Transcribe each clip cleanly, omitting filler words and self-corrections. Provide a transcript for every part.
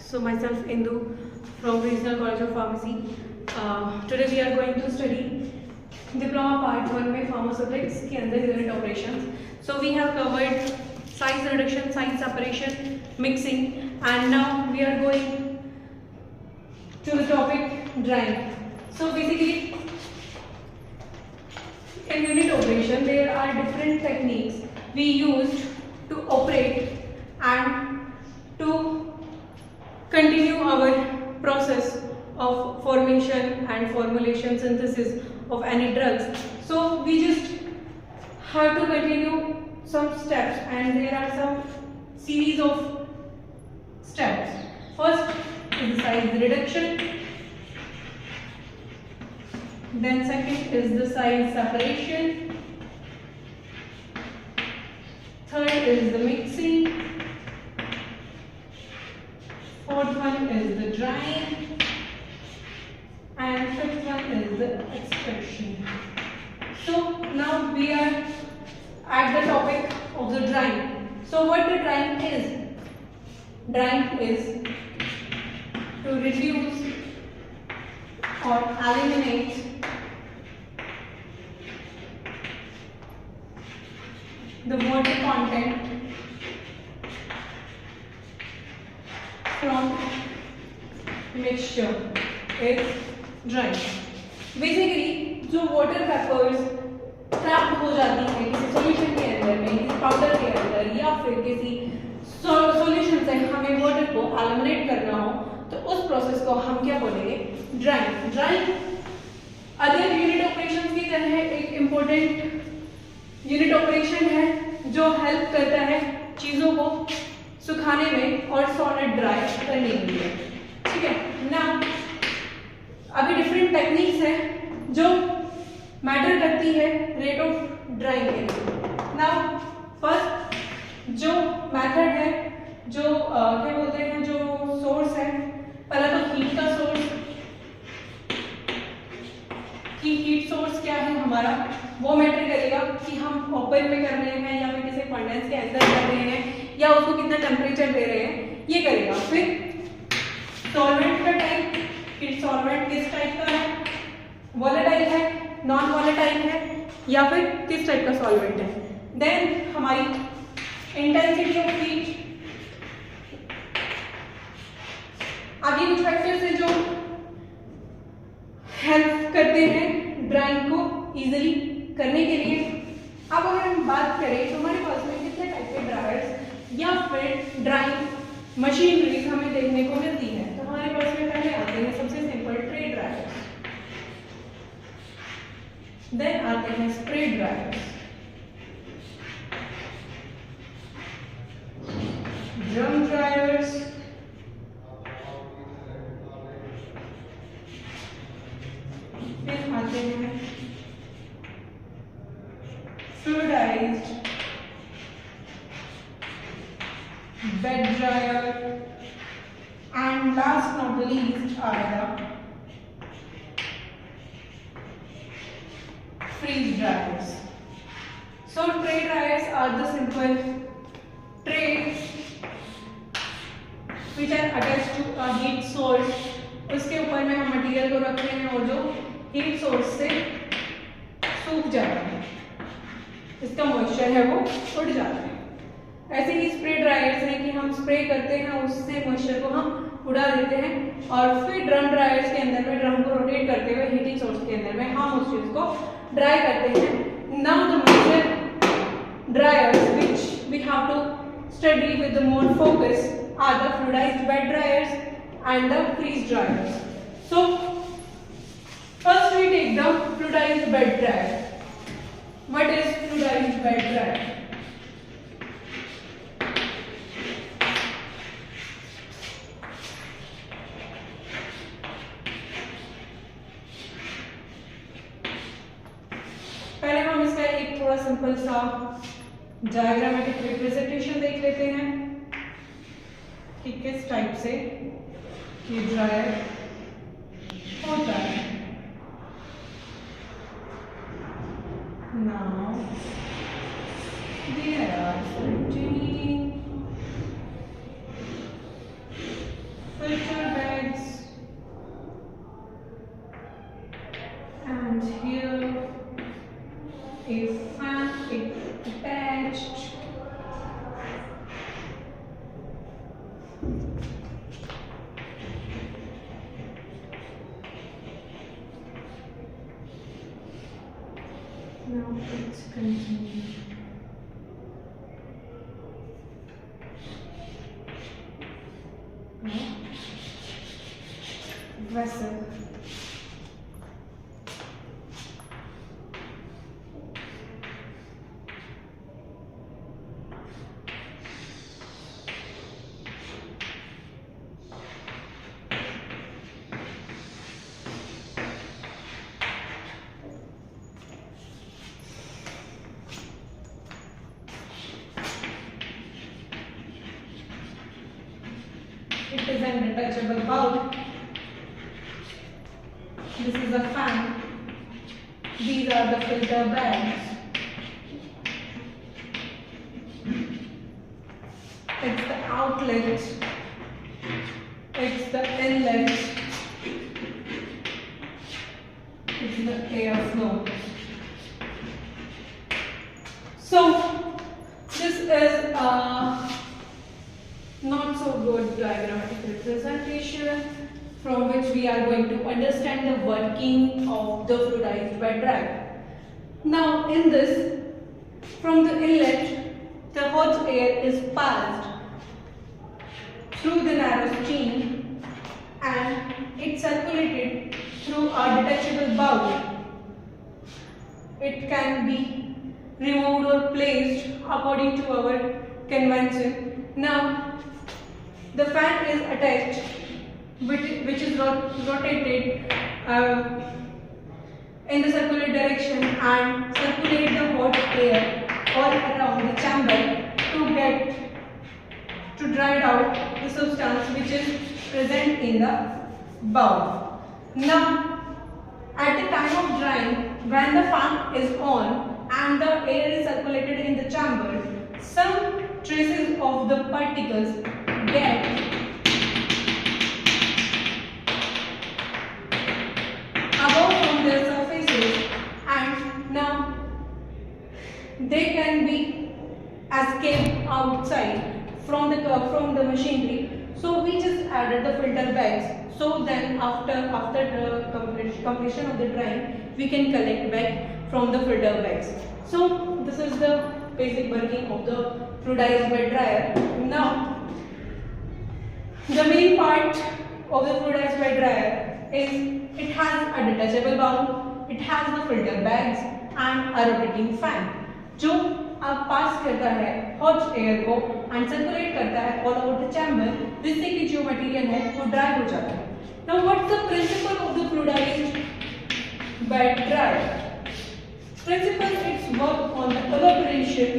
So myself Indu from Regional College of Pharmacy. Today we are going to study Diploma Part-1 में Pharmaceutics के अंदर unit operations. So we have covered size reduction, size separation, mixing, and now we are going to the topic drying. So basically, in unit operation there are different techniques we used to operate and to continue our process of formation and formulation synthesis of any drugs. So we just have to continue some steps, and there are some series of steps. First is the size reduction, then second is the size separation, third is the mixing, fourth one is the drying, and fifth one is the extraction. So now we are at the topic of the drying. So what the drying is? Drying is to reduce or eliminate the water content from mixture is drying. Basically जो water vapors trapped हो जाती है किसी solution के अंदर में, किसी powder के अंदर, या फिर किसी solution से हमें water को eliminate करना हो, तो उस process को हम क्या बोलेंगे? Drying. Drying other unit operations की तरह एक important unit operation है जो help करता है चीजों को सुखाने में और solid dry करने के लिए. ठीक है ना? अभी different techniques हैं जो matter करती है rate of drying के लिए. Now first जो method है, जो क्या बोलते हैं, जो source है, पहला तो heat का source, कि heat source क्या है हमारा, वो मैटर करेगा कि हम ओपन में कर रहे हैं या फिर किसी फर्नेस के अंदर कर रहे हैं या उसको कितना टेम्परेचर दे रहे हैं, ये करेगा. फिर सॉल्वेंट का टाइप, कि सॉल्वेंट किस टाइप का है, वोलेटाइल है, नॉन वोलेटाइल है, या फिर किस टाइप का सॉल्वेंट है. देन हमारी इंटेंसिटी ऑफ हीट. अब ये कुछ फैक्टर्स हैं जो हेल्प करते हैं ड्राइंग को इजीली करने के लिए. अब अगर हम बात करें तो हमारे पास में कितने टाइप के ड्रायर्स या फिर ड्राइंग मशीनरीज हमें देखने को मिलती है. तो हमारे पास में पहले आते हैं सबसे सिंपल ट्रे ड्रायर्स, देन आते हैं स्प्रे ड्रायर्स, ड्रम ड्रायर्स, फिर आते हैं fluidized bed dryer, and last not the least are the freeze dryers. So tray dryers are the simple trays which are attached to a heat source. उसके ऊपर में हम material को रखते हैं और जो हीट सोर्स से सूख जाता है, इसका मॉइस्चर है वो उड़ जाता है. ऐसे ही स्प्रे ड्रायर्स हैं कि हम स्प्रे करते हैं, उससे मॉइस्चर को हम उड़ा देते हैं, और फिर ड्रम ड्रायर्स के अंदर में ड्रम को रोटेट करते हुए हीटिंग सोर्स के अंदर में हम उस चीज को ड्राई करते हैं. Now the major dryers which we have to study with the more focus are the fluidised bed dryers and the freeze dryers. So first we take the fluidized bed dryer. What is fluidized bed dryer? पहले हम इसका एक थोड़ा simple सा diagrammatic representation देख लेते हैं कि किस टाइप से ये ड्रायर होता है. Now there are 15 Now it's continuing. Vessel. It is an detachable bowl. This is a fan. These are the filter bags. It's the outlet. It's the inlet. It's the airflow. So this is not so good diagrammatic representation from which we are going to understand the working of the fluidized bed dryer. Now in this, from the inlet, the hot air is passed through the narrow stream and it's circulated through a detachable bowl. It can be removed or placed according to our convention. Now the fan is attached, which is rotated in the circular direction and circulate the hot air all around the chamber to dry out the substance which is present in the bowl. Now, at the time of drying, when the fan is on and the air is circulated in the chamber, some traces of the particles get above from their surfaces, and now they can be escaped outside from the machinery. So we just added the filter bags. So then after the completion of the drying, we can collect back from the filter bags. So this is the basic working of the fluidized bed dryer. Now the main part of the fluidized bed dryer is it has a detachable bowl, it has the filter bags and a rotating fan जो अब पास करता है hot air को and circulate करता है all over the chamber, जिससे कि जो मटेरियल है वो ड्राई हो जाता है. Now what's the principle of the fluidised bed dryer? Principle, it's work on the evaporation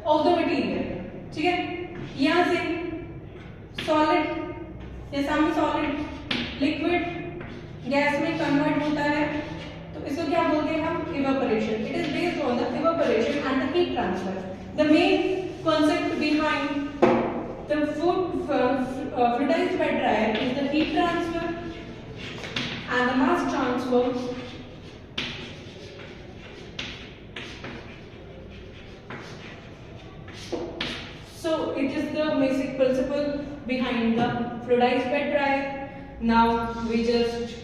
of the material. ठीक है, यहाँ से सॉलिड या सेमी सॉलिड लिक्विड गैस में कन्वर्ट होता है, तो इसको क्या बोलते हैं हम? Evaporation. It is based on the evaporation and the heat transfer. The main concept behind the fluidized bed dryer is the heat transfer and the mass transfer so it is the basic principle behind the fluidized bed dryer. Now we just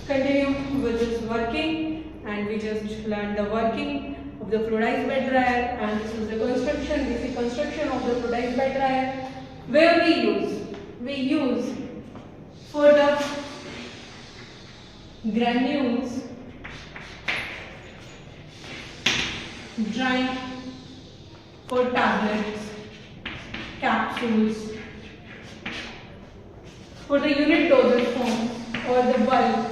continue with this working and we just learn the working of the fluidized bed dryer, and this is the construction, basic construction of the fluidized bed dryer, where we use for the granules drying, for tablets, capsules, for the unit dosage forms or the bulk,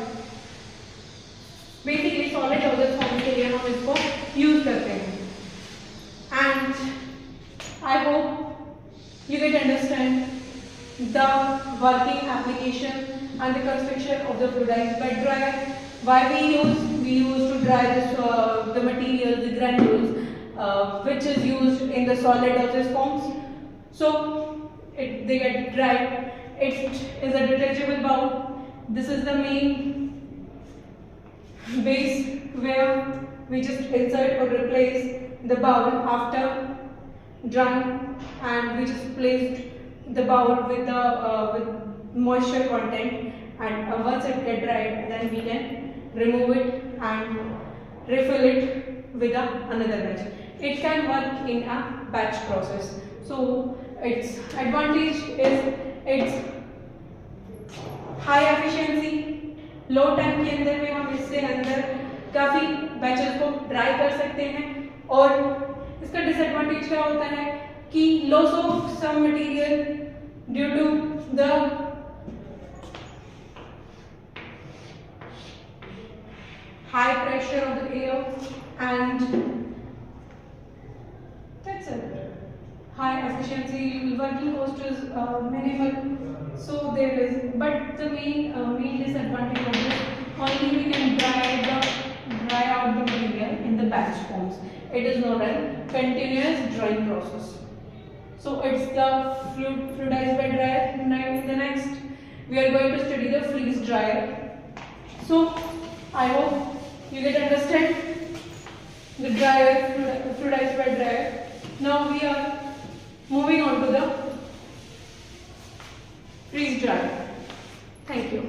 basically solid dosage forms के लिए हम इसको use करते हैं. And I hope you get understand the working, application and the construction of the fluidized bed dryer. Why we use to dry this the material, the granules, which is used in the solid dosage forms. So they get dried. It is a detachable bowl. This is the main base where we just insert or replace the bowl after drying, and we just placed the bowl with the with moisture content, and once it get dried, then we can remove it and refill it with another batch. It can work in a batch process. So its advantage is its high efficiency, low time के अंदर में हम इससे अंदर काफ़ी batches को dry कर सकते हैं। और इसका डिसएडवांटेज क्या होता है कि loss of some material due to the high pressure of the air and that's it. High efficiency, working cost is minimal, so there is, but the main disadvantage of this, only we can dry out the material in the batch forms. It is not a continuous drying process. So it's the fluidized bed dryer. Now in the next we are going to study the freeze dryer. So I hope you get understand the dryer, fluidized bed dryer. Now we are moving on to the freeze dryer. Thank you.